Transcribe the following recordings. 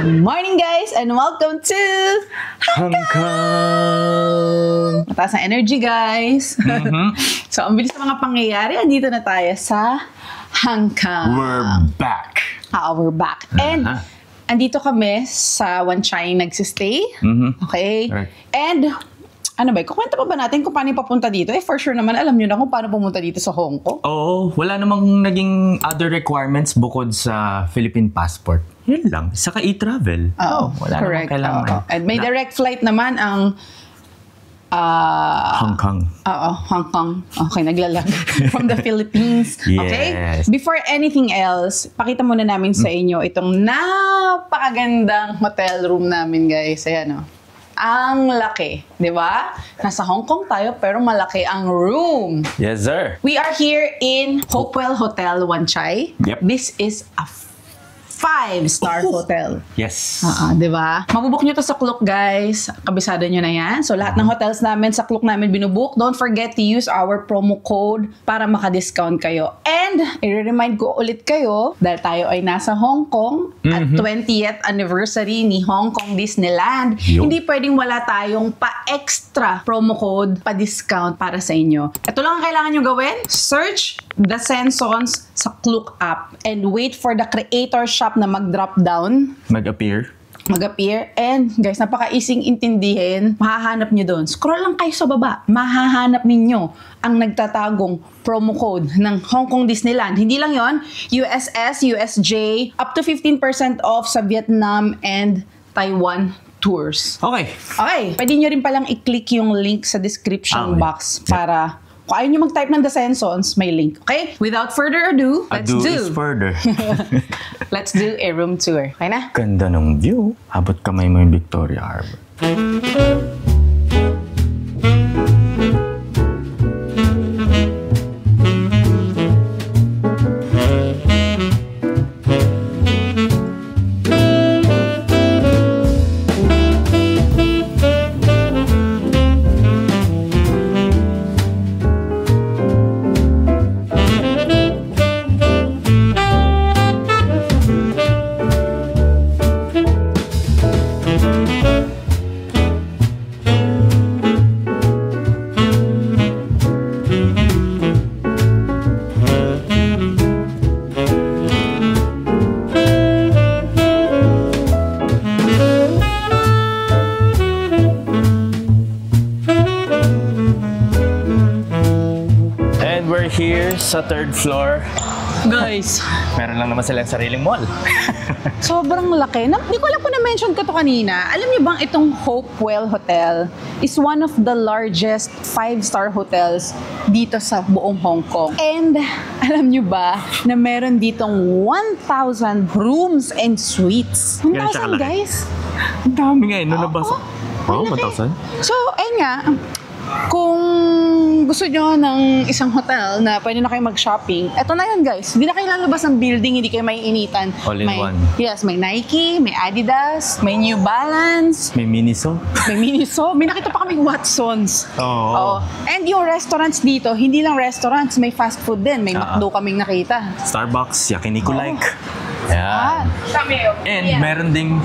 Good morning guys and welcome to Hong Kong! Mataas na energy guys. So ang bilis ng mga pangyayari, andito na tayo sa Hong Kong. We're back! We're back. And andito kami sa Wan Chai nagsistay. Okay? Right. And ano ba, kukwenta pa ba natin kung paano papunta dito? For sure naman, alam nyo na kung paano pumunta dito sa Hong Kong. Oo, wala namang naging other requirements bukod sa Philippine passport. Yun lang. Saka e-travel. Wala correct. namang kailangan. And may direct flight naman ang Hong Kong. Hong Kong. Okay, naglalag. From the Philippines. Okay? Yes. Before anything else, pakita muna namin sa inyo itong napakagandang hotel room namin, guys. Ayan, ang laki, di ba? Nasa Hong Kong tayo pero malaki ang room. Yes, sir. We are here in Hopewell Hotel Wan Chai. Yep. This is a 5-star hotel. Yes. Di ba? Mabubook nyo to sa Klook, guys. Kabisado nyo na yan. So, lahat ng hotels namin sa Klook namin binubook. Don't forget to use our promo code para maka-discount kayo. And, i-remind ko ulit kayo, dahil tayo ay nasa Hong Kong at 20th anniversary ni Hong Kong Disneyland, hindi pwedeng wala tayong pa-extra promo code, pa-discount para sa inyo. Ito lang ang kailangan nyo gawin. Search The Sensons sa Klook app and wait for the creator shop na mag-drop down. Mag-appear. And guys, napaka-easing intindihin. Mahahanap nyo doon. Scroll lang kayo sa baba. Mahahanap ninyo ang nagtatagong promo code ng Hong Kong Disneyland. Hindi lang yon, USS, USJ, up to 15% off sa Vietnam and Taiwan tours. Okay. Pwede nyo rin palang i-click yung link sa description box para kung ayaw nyo mag-type ng The Sensons, may link. Okay? Without further ado, let's do a room tour. Okay na? Ganda ng view. Abot kamay mo yung Victoria Harbor. Here sa 3rd floor, Guys, meron lang naman silang sariling mall. sobrang laki. Hindi ko alam kung na-mention ko to kanina. Alam niyo bang itong Hopewell Hotel is one of the largest 5-star hotels dito sa buong Hong Kong. And alam niyo ba na meron ditong 1,000 rooms and suites? 1,000 guys? Ang dami nga eh. Nung nabasa. 1,000? So, ayun nga. Kung gusto nyo ng isang hotel na pwede na kayo mag-shopping, eto na yun guys. Hindi na kayo lalabas ng building, hindi kayo maiinitan. All in one. Yes, may Nike, may Adidas, may New Balance. May Miniso. May Miniso. May nakita pa kaming Watsons. Oo. And yung restaurants dito, hindi lang restaurants, may fast food din. May McDo kaming nakita. Starbucks, Yakiniku-like. Yan. And meron ding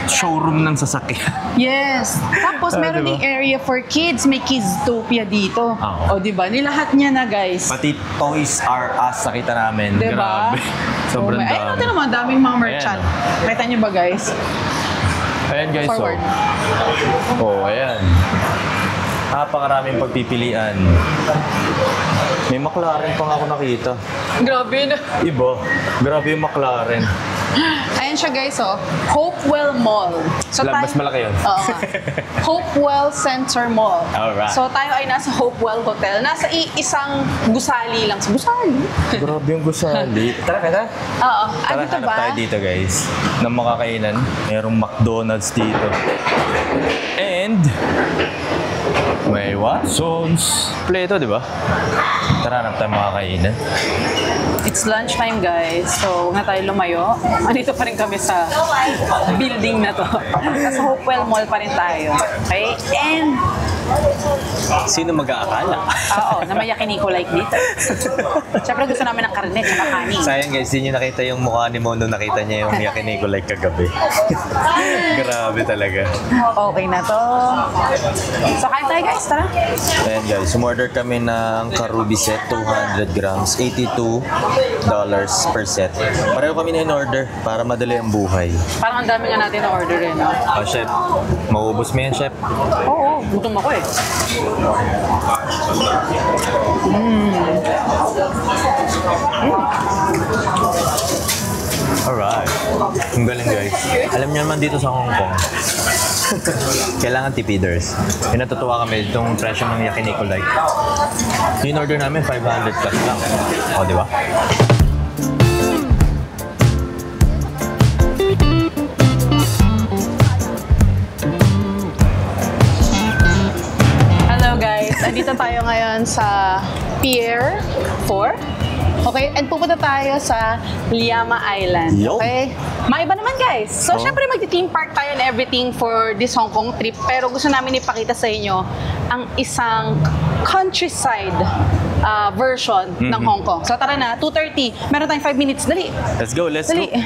showroom ng sasakyan. Yes. Tapos meron ding area for kids. May Kidstopia dito. O diba? Nilahat niya na guys. Pati Toys R Us nakita namin. Diba? Grabe. Sobrang dami. Ayun natin naman, daming mga merchant. Kita niyo ba guys? Ayan guys. Forward. Ayan. Napakaraming pagpipilian. May McLaren pa nga ako nakita. Grabe na. Iba. Grabe yung McLaren. Ayan siya guys, Hopewell Mall. So, mas malaki yun. Hopewell Center Mall. Alright. So tayo ay nasa Hopewell Hotel. Nasa isang gusali lang. Gusali? Grabe yung gusali. Tara, kita? Tara, dito hanap tayo dito guys. Ng makakainan. Mayroong McDonald's dito. And may Watsons. Pleto, di ba? Tara, hanap tayo makakainan. It's lunchtime guys. So, huwag na tayo lumayo. Andito pa rin kami sa building na to. Nasa Hopewell Mall pa rin tayo. Okay? And Sino mag-aakala? Oo, na may yakiniko like dito. Siyempre gusto namin ng karne at kanin. Sayang guys, hindi nyo nakita yung mukha ni Mono. Nakita niya yung yakiniko like kagabi. Grabe talaga. Okay na to. So kain tayo guys, tara. Ayan guys, umorder kami ng Karubi set, 200 grams, $82 per set. Pareho kami na in-order para madali ang buhay. Parang ang dami nga natin na order eh, no? Oh, chef, mauubos mo yan, chef? Oo, gutom ako eh. Alright. Ang galing guys. Alam niyo naman dito sa Hong Kong, kailangan tipiders. Pinatutuwa kami itong presyo ng yakiniko like. Yung order namin 500 plus lang. O, di ba? Hello guys, andito tayo ngayon sa Pier 4. Okay, and pupunta tayo sa Liama Island. Yo. Okay? Maiba naman guys. So, syempre magti-theme park tayo and everything for this Hong Kong trip. Pero gusto namin ipakita sa inyo ang isang countryside version ng Hong Kong. So, tara na, 2:30. Meron tayong 5 minutes. Dali. Let's go, let's Dali. go.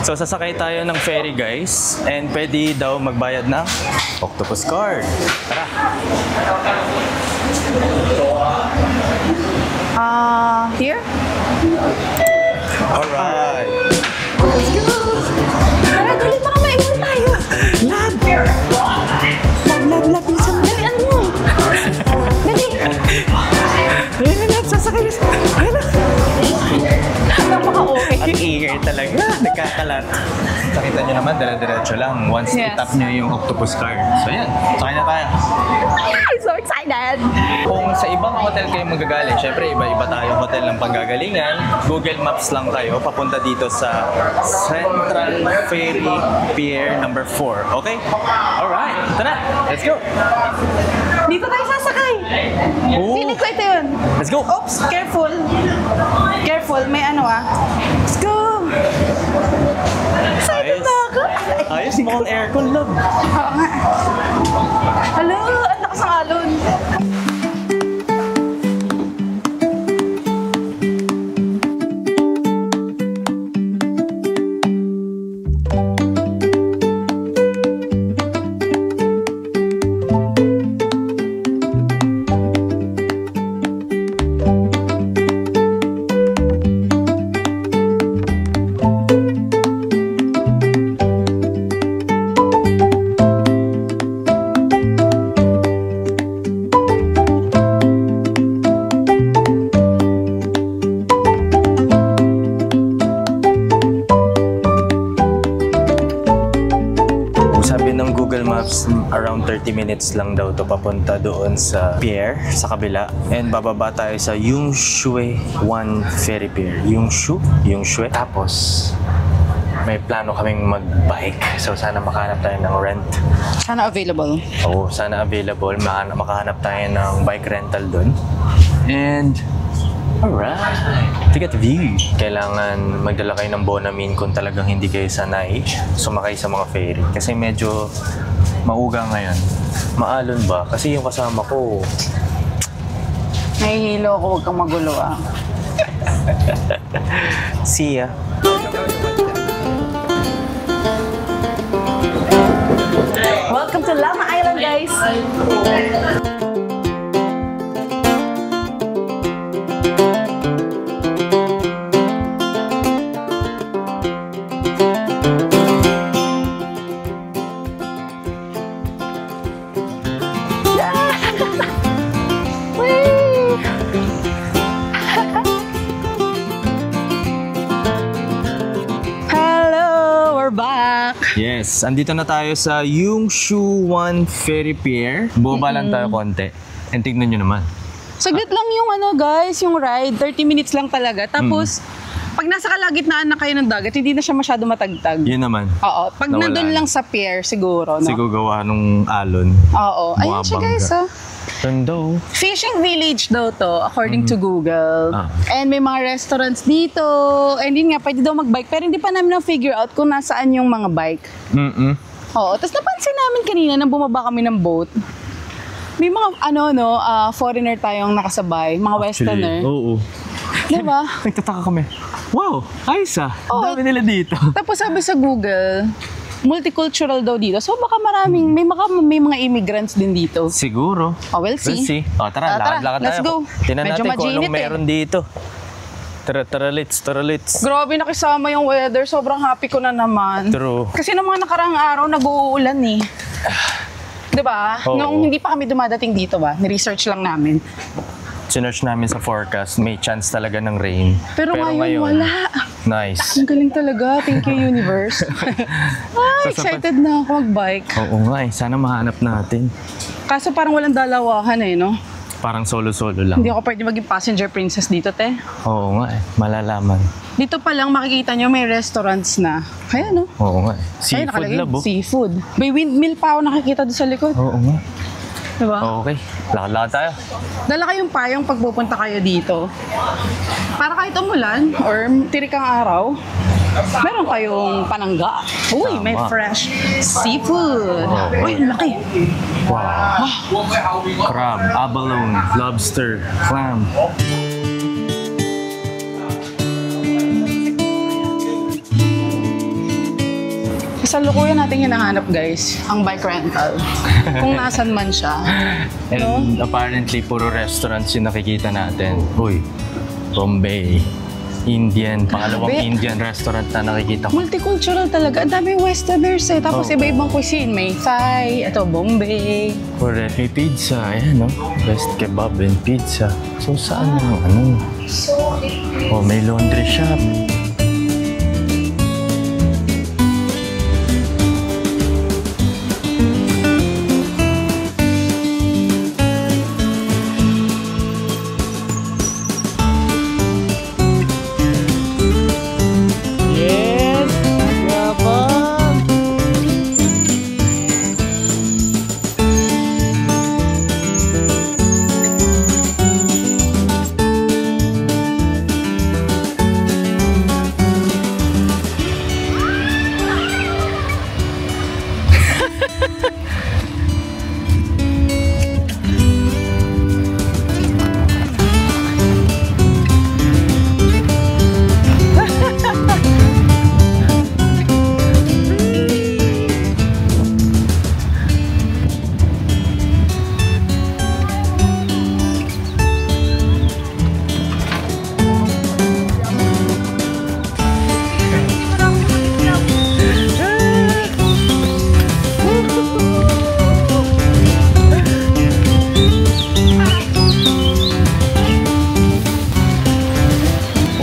So, sasakay tayo ng ferry guys. And pwede daw magbayad ng octopus card. Tara. Here? Alright. Let's go! Tara, dali, baka maiwan tayo. Lab! Lab, bilisan mo. Dalian mo. Dali. Ayun na, sasakay na. Ayun na. Napaka-okay. Ang ingay talaga. Nagkakalat. Nakita nyo naman, dala-diretso lang. Once Yes. itap nyo yung octopus card. So yan, sakay na tayo. I'm so excited! Kung sa ibang hotel kayo magagaling, syempre iba-iba tayong hotel ng panggagalingan. Google Maps lang kayo, papunta dito sa Central Ferry Pier number 4. Okay? Alright, tara! Let's go! Dito tayo sasakay! Oh. Feeling ko ito yun. Let's go! Oops, careful. Careful, may ano Let's go! Excited Ayos. na ako. Ayos, mukhang aircon, love. Oo nga. Hello, ang lakas ng alon. Sabi ng Google Maps, around 30 minutes lang daw to papunta doon sa pier, sa kabila. And bababa tayo sa Yung Shui 1 Ferry Pier. Yung Shui. Tapos, may plano kaming mag-bike. So, sana makahanap tayo ng rent. Sana available. Oo, sana available. Makahanap tayo ng bike rental doon. And, alright. Look at the view. Kailangan magdala kayo ng Bonamine kung talagang hindi kayo sanay sumakay sa mga ferry. Kasi medyo mauga ngayon. Maalon ba? Kasi yung kasama ko, Nahihilo ako, huwag kang magulo see ya. Welcome to Lama Island, guys! Yes, andito na tayo sa Yung Shu 1 Ferry Pier. Boba lang tayo konti. And tignan nyo naman. Saglit lang yung guys, yung ride. 30 minutes lang talaga. Tapos, pag nasa kalagitnaan na kayo ng dagat, hindi na siya masyado matagtag. Yun naman. Oo. Pag Nawala nandun na. lang sa pier, siguro, no? Siguro gawa nung alon. Oo. Ayun siya, guys, Tondo. Fishing village daw to, according to Google. And may mga restaurants dito. And yun nga, pwede daw mag-bike. Pero hindi pa namin na-figure out kung nasaan yung mga bike. Oo. Tapos napansin namin kanina na bumaba kami ng boat. May mga foreigner tayong nakasabay, mga westerner. Oo. Diba? Nagtataka kami. Wow, ayos ah. Oo. Dami nila dito. Tapos sabi sa Google, multicultural daw dito. So baka may mga immigrants din dito. Siguro. Oh, we'll see. We'll see. O, tara, lakad-lakad tayo. Let's go. Tingnan Medyo natin kung anong majinit meron dito. Tara, let's. Grabe nakisama yung weather. Sobrang happy ko na naman. True. Kasi nung mga nakaraang araw, nag-uulan eh. Diba? Oo. Nung hindi pa kami dumadating dito ni-research lang namin. Sinearch namin sa forecast, may chance talaga ng rain. Pero ngayon wala. Nice. Ang galing talaga. Thank you, universe. Excited na ako mag-bike. Oo nga eh, sana mahanap natin. Kaso parang walang dalawahan no? Parang solo-solo lang. Hindi ako pwede maging passenger princess dito, te. Oo nga eh, malalaman. Dito pa lang makikita nyo may restaurants na. Kaya no? Oo nga eh. Ayun, Seafood nakalagay, labo. Seafood. May windmill pa ako nakikita doon sa likod. Oo nga. Diba? Okay, lakad-lakad tayo. Dala kayong payong pag pupunta kayo dito. Para kahit umulan or tirik ang araw, meron kayong panangga. Uy, may Tama. fresh seafood. Oh. Uy, ang laki. Wow. Crab, abalone, lobster, clam. Kasalukuyan natin hinahanap guys, ang bike rental. Kung nasan man siya. And apparently, puro restaurants yung nakikita natin. Uy, Bombay, Indian, pangalawang Grabe. Indian restaurant na nakikita ko. Multicultural talaga. Ang daming westerners Tapos Oh. iba-ibang cuisine. May Thai, ito Bombay. Correct, may pizza, ayan no? Best kebab and pizza. So saan yung Oh, may laundry shop. Yes! Yabang!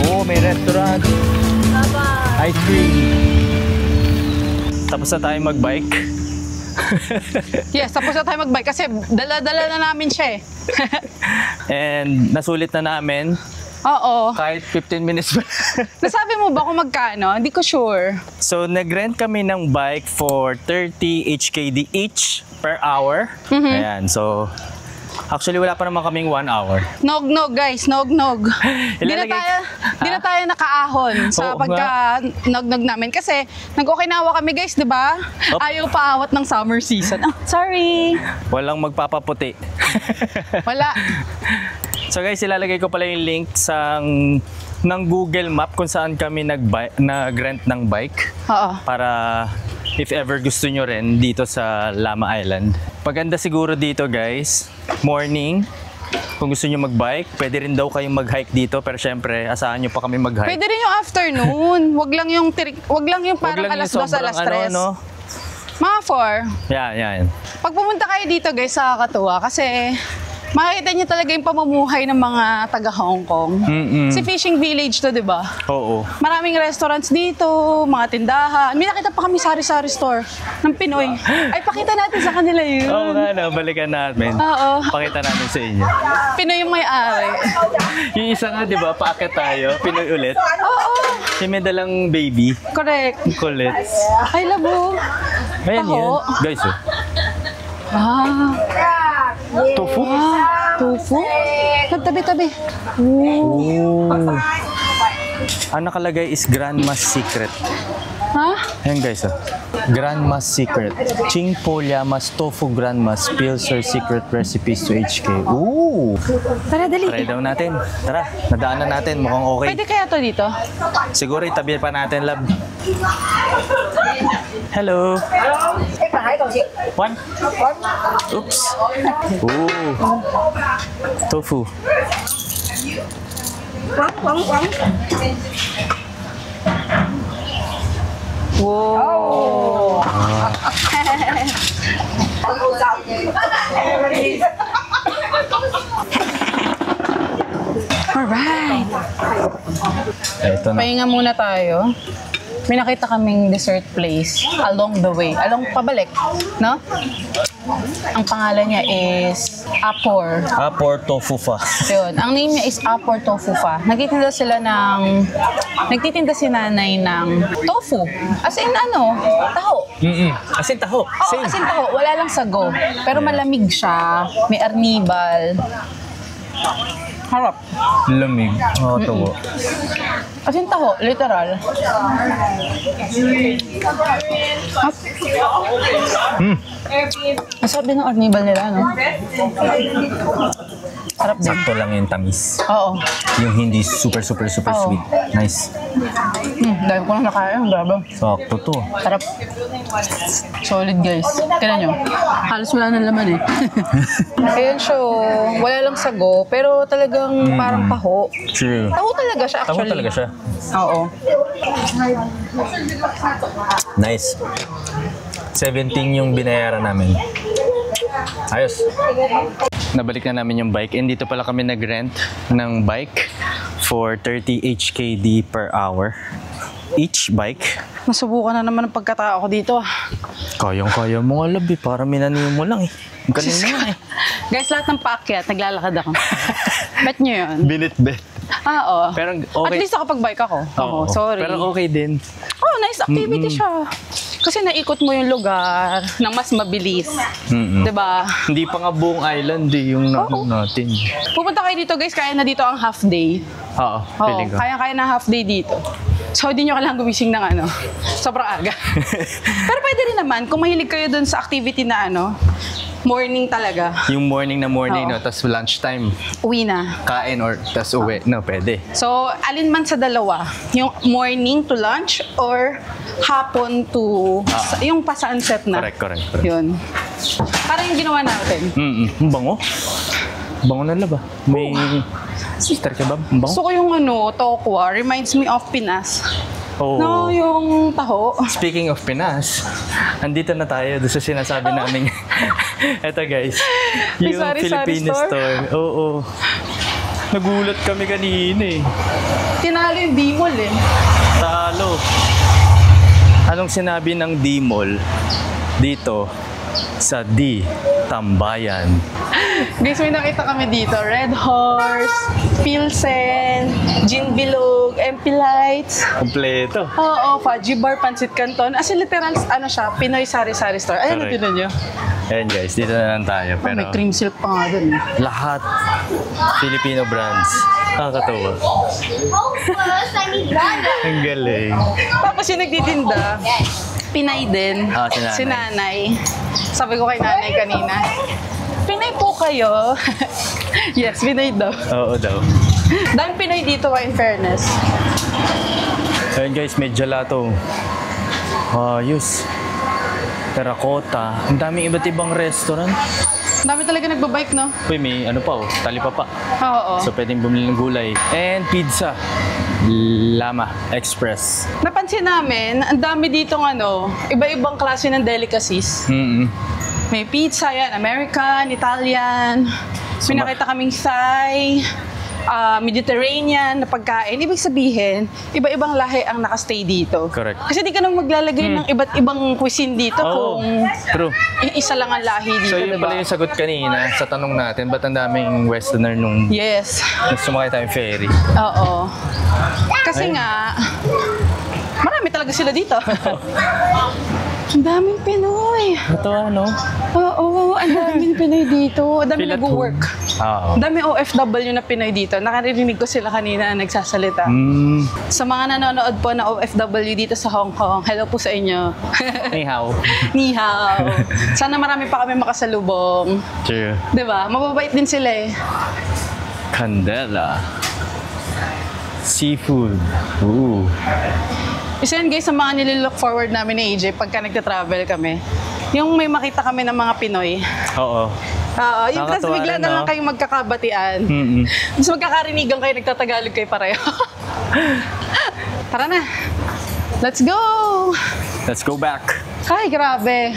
Oh, may restaurant. Ice cream. Tapos na tayo mag-bike. Yes, tapos na tayo mag-bike kasi dala-dala na namin siya And nasulit na namin Oo. kahit 15 minutes pa. Nasabi mo ba kung magkano? Hindi ko sure. So, nag-rent kami ng bike for 30 HKD each per hour. Ayan, so actually wala pa naman kaming 1 hour. Nog-nog guys, nog-nog. Di na tayo nakaahon sa Oo pagka-nog-nog namin kasi nag-Okinawa kami guys, di ba? Op. Ayaw paawat ng summer season. Ah, sorry. Walang magpapaputi. Wala. So guys, ilalagay ko pala yung link ng Google Map kung saan kami nag-rent ng bike. Oo. Para if ever gusto nyo rin dito sa Lama Island. Maganda siguro dito guys, morning. Kung gusto nyo mag-bike, pwede rin daw kayong mag-hike dito. Pero syempre, asahan nyo pa kami mag-hike. Pwede rin yung afternoon. Wag lang yung parang alas 2, alas 3. Mga 4. Yan. Pag pumunta kayo dito guys, nakakatuwa kasi makikita niyo talaga yung pamumuhay ng mga taga Hong Kong. Si fishing village to, di ba? Oo. Maraming restaurants dito, mga tindahan. May nakita pa kami sari-sari store ng Pinoy. Ay, pakita natin sa kanila yun. Oo nga na, balikan natin. Oo. Pakita natin sa inyo. Pinoy yung may-ari. Yung isa nga, di ba, paakit tayo, Pinoy ulit. Oo. Yung may dalang baby. Correct. Kulit. Ay, labo. Ayan Taho. yan. Guys, oh. Tofu? Tofu? Nagtabi-tabi. Oh. Ang nakalagay is Grandma's Secret. Ha? Ayan guys, Grandma's Secret. Ching Po Llamas Tofu Grandma's spills her secret recipes to HK. Ooh! Tara, dali. Try daw natin. Tara, nadaanan natin. Mukhang okay. Pwede kaya to dito? Siguro itabi pa natin, love. Hello. One? Oops. Ooh. Tofu. Wow. Alright. Ito na. Pahinga muna tayo. May nakita kaming dessert place along the way. Pabalik, no? Ang pangalan niya is Apor. Apor Tofu Fa. Yun. Ang name niya is Apor Tofu Fa. Nagtitinda si nanay ng tofu. As in taho. As in taho. Oo, Same. as in taho. Wala lang sago. Pero malamig siya. May arnibal. Harap. Lamig. Tawo. As in taho, literal. Ang sarap din ng arnibal nila, no? Sarap din. Sakto lang yung tamis. Oo. Yung hindi super Oo. sweet. Nice. Dahil ko lang nakain, grabe. Sakto to. Sarap. Solid, guys. Tignan nyo. Halos wala nang laman eh. Ayan siya, wala lang sago, pero talagang parang taho. True. Taho talaga siya, Taho actually. talaga siya. Oo. Nice. 17 yung binayaran namin. Ayos. Nabalik na namin yung bike and dito pala kami nag-rent ng bike for 30 HKD per hour. Each bike. Nasubukan na naman ang pagkatao ko dito. Kayang-kaya mo nga, love, eh. Para minaniyo mo lang eh. Ang galing naman eh. Guys, lahat ng paakyat, naglalakad ako. Bet nyo yun? Binit-bet. Oo. Pero okay. At least nakapag-bike ako. Oo, sorry. Pero okay din. Oh, nice activity siya. Kasi naikot mo yung lugar ng mas mabilis. Diba? Hindi pa nga buong island eh, yung natin. Pupunta kayo dito guys, kaya na dito ang half day. Oo, feeling ko. Kaya na half day dito. So, hindi nyo kailangan gumising ng sobrang aga. Pero pwede rin naman, kung mahilig kayo dun sa activity na morning talaga. Yung morning na morning, Oo. no? Tapos lunchtime, Uwi na. kain or tas uwi. No, pwede. So, alin man sa dalawa, yung morning to lunch or hapon to yung pa-sunset na. Correct. Yun. Parang yung ginawa natin. Ang bango. Bango na laba. May sister kebab. Ang bango. So, yung tokwa, reminds me of Pinas. Oh. No, yung taho. Speaking of Pinas, andito na tayo doon sa sinasabi namin. Eto guys, May yung sari-sari Filipino store. Oo. Nagulat kami kanina eh. Tinalo yung D-Mall eh. Talo. Anong sinabi ng D-Mall dito sa D, Tambayan? Guys, may nakita kami dito. Red Horse, Pilsen, Gin Bilog, MP Lights. Kompleto. Oo, Fudgy Bar, Pancit Canton. As in literal, siya, Pinoy Sari-Sari Store. Ayan, Correct. natin nyo. Ayan guys, dito na lang tayo. Oh, Pero may cream silk pa nga dun. lahat Filipino brands. Nakakatawa. Ang galing. Tapos yung nagtitinda, Pinay din. Ah, si nanay. Si nanay. Sabi ko kay nanay kanina, Pinay po kayo. Yes, Pinay daw. Oo daw. Dahil Pinay dito in fairness. Ayan guys, may gelato. Ayos. Terracotta. Ang daming iba't ibang restaurant. Ang dami talaga nagbabike, no? Uy, may talipa pa. Oo. So, pwedeng bumili ng gulay. And pizza. Lama Express. Napansin namin, ang dami ditong iba-ibang klase ng delicacies. May pizza yan, American, Italian. May nakita kaming Thai, Mediterranean na pagkain. Ibig sabihin, iba-ibang lahi ang nakastay dito. Correct. Kasi di ka nang maglalagay ng iba't ibang cuisine dito Oo, kung true. isa lang ang lahi dito, So, yun diba? pala yung sagot kanina sa tanong natin, ba't ang daming westerner nung Yes. sumakay tayong ferry? Oo. Kasi nga, marami talaga sila dito. Ang daming Pinoy. Ito ano? Oo, ang daming Pinoy dito. Ang daming Feel at nag-work. Oo. Ang dami OFW na Pinoy dito. Nakarinig ko sila kanina nagsasalita. Sa mga nanonood po na OFW dito sa Hong Kong, hello po sa inyo. Ni hao. Ni hao. Sana marami pa kami makasalubong. True. Diba? Mababait din sila eh. Candela. Seafood. Ooh. Isa yan guys sa mga nililook forward namin ni AJ pagka nagta-travel kami. Yung may makita kami ng mga Pinoy. Oo. Oo, yung tapos Nakakatuwa bigla rin, na lang no? kayong magkakabatian. Mas magkakarinigan kayo, nagtatagalog kayo pareho. Tara na. Let's go! Let's go back. Ay, grabe.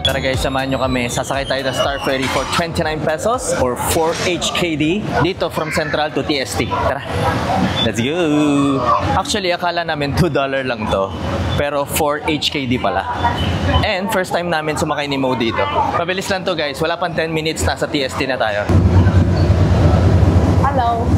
Tara guys, samahan nyo kami. Sasakay tayo ng Star Ferry for 29 pesos or 4 HKD dito from Central to TST. Tara, let's go! Actually, akala namin $2 lang to. Pero 4 HKD pala. And first time namin sumakay ni Mo dito. Mabilis lang to guys. Wala pang 10 minutes, nasa TST na tayo. Hello.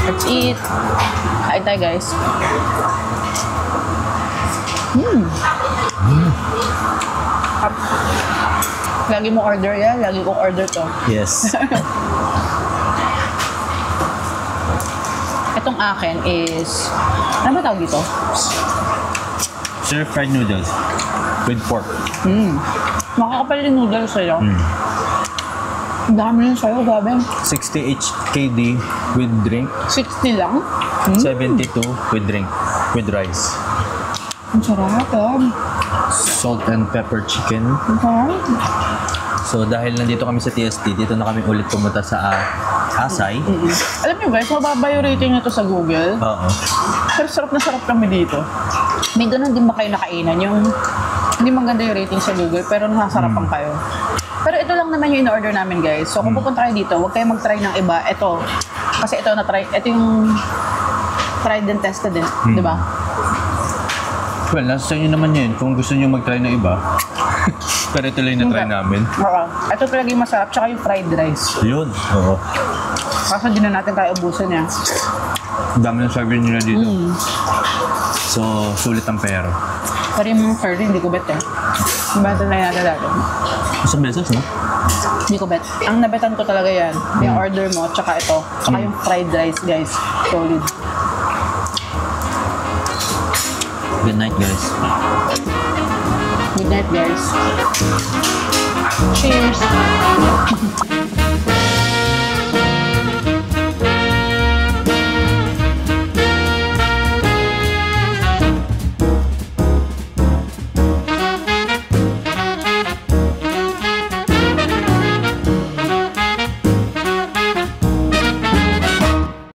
Let's eat. Kain tayo guys. Lagi mo order yan, lagi kong order to. Yes. Itong akin is, ano ba tawag dito? Stir-fried noodles with pork. Makakapal yung noodles sa'yo. Ang dami yun sa'yo, gabi. 60 HKD with drink. 60 lang? 72 with drink. With rice. Ang sarap, Salt and pepper chicken. Ang sarap. So dahil nandito kami sa TST, dito na kami ulit pumunta sa Asay. Alam niyo guys, mababa yung rating nito sa Google. Oo. Pero sarap na sarap kami dito. May ganun din ba kayo nakainan? Yung hindi maganda yung rating sa Google, pero nasasarapan kayo. Pero ito lang naman yung in-order namin guys. So kung pupunta kayo dito, huwag kayong mag-try ng iba. Ito, kasi ito na-try. Ito yung tried and tested din, di ba? Well, nasa sa inyo naman yun. Kung gusto nyo mag-try ng iba. Pero ito lang na-try namin. Oo. Ito talaga yung masarap, tsaka yung fried rice. Yun. Oo. Kaso hindi na natin kaya ubusan niya. Ang dami ng server nila dito. So, sulit ang pera. Pero yung curry, hindi ko bet eh. Ibatan lang natin dati. Isang beses, no? Hindi ko bet. Ang nabetan ko talaga yan. Yung order mo, tsaka ito. Tsaka yung fried rice, guys. Solid. Good night, guys. Good night, guys. Cheers!